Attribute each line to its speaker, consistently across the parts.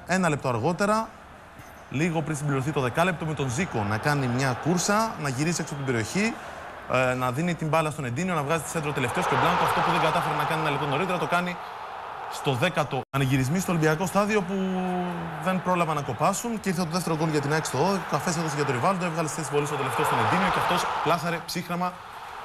Speaker 1: Ένα λεπτό αργότερα, λίγο πριν συμπληρωθεί το δεκάλεπτο, με τον Ζήκο να κάνει μια κούρσα, να γυρίσει έξω από την περιοχή, να δίνει την μπάλα στον Εντίνιο, να βγάζει τη σέντρο τελευταίο και ο Μπλάνκο, αυτό που δεν κατάφερε να κάνει ένα λεπτό νωρίτερα, το κάνει στο 10ο πανηγυρισμή στο Ολυμπιακό στάδιο που δεν πρόλαβαν να κοπάσουν και ήρθε το δεύτερο γκολ για την ΑΕΚ στο 12. Ο Καφές έδωσε για τον Ριβάλντο, έβγαλε στη θέση βολή στο τελευταίο στον Εντίνιο και αυτό πλάσαρε ψύχραμα.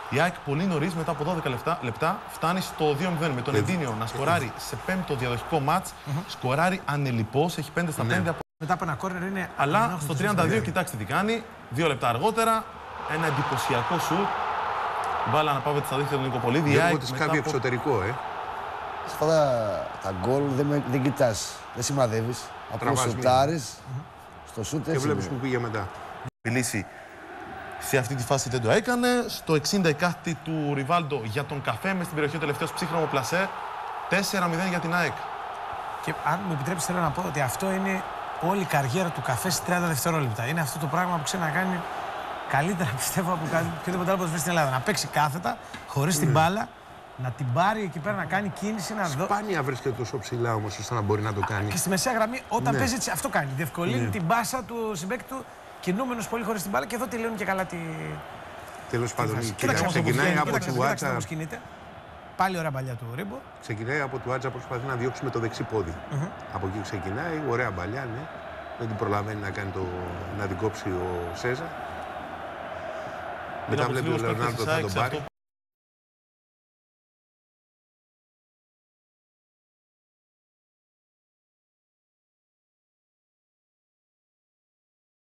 Speaker 1: Η ΑΕΚ πολύ νωρί, μετά από 12 λεπτά, φτάνει στο 2-0 με τον Εντίνιο να σκοράρει σε πέμπτο διαδοχικό μάτς. Σκοράρει ανελιπώς, έχει 5 στα 5 από...
Speaker 2: Μετά από ένα κόρνερ είναι.
Speaker 1: Αλλά στο 32, κοιτάξτε τι κάνει. 2 λεπτά αργότερα, ένα εντυπωσιακό σουτ. Μπάλα να πάμε στα δίχτυα του Νικοπολίδη.
Speaker 3: Βλέπω ότι σκάβει εξωτερικό,
Speaker 4: Σε αυτά τα γκολ δεν κοιτάς, δεν σημαδεύεις. Απλώς σουτάρεις στο σουτ.
Speaker 3: Και βλέπεις που πήγε μετά.
Speaker 1: Μιλήσει. Σε αυτή τη φάση δεν το έκανε. Στο 60 κάτι του Ριβάλντο για τον Καφέ με στην περιοχή ο τελευταίος ψύχρεμο πλασέ. 4-0 για την ΑΕΚ.
Speaker 2: Και αν μου επιτρέψετε, θέλω να πω ότι αυτό είναι όλη η καριέρα του Καφέ σε 30 δευτερόλεπτα. Είναι αυτό το πράγμα που ξέρει να κάνει καλύτερα, πιστεύω, από οποιοδήποτε άλλο ποδοσφαιριστή στην Ελλάδα. Να παίξει κάθετα, χωρίς την μπάλα, να την πάρει εκεί πέρα, να κάνει κίνηση.
Speaker 3: Σπάνια βρίσκεται τόσο ψηλά όμως ώστε να μπορεί να το κάνει.
Speaker 2: Και στη μεσαία γραμμή, όταν παίζει έτσι, αυτό κάνει. Διευκολύνει την μπάσα του συμπαίκτη του, κινούμενος πολύ χωρίς την μπάλα και εδώ τελειώνει και καλά τη.
Speaker 3: Τέλος πάντων, ξεκινάει από του Άτσα.
Speaker 2: Πάλι ωραία παλιά του Ρίμπο.
Speaker 3: Ξεκινάει από του Άτσα, προσπαθεί να διώξει με το δεξί πόδι. Από εκεί ξεκινάει, ωραία παλιά, ναι. Δεν την προλαβαίνει να την κόψει ο Σέζα. Μετά βλέπει ο Λεωνάρντο θα τον πάρει.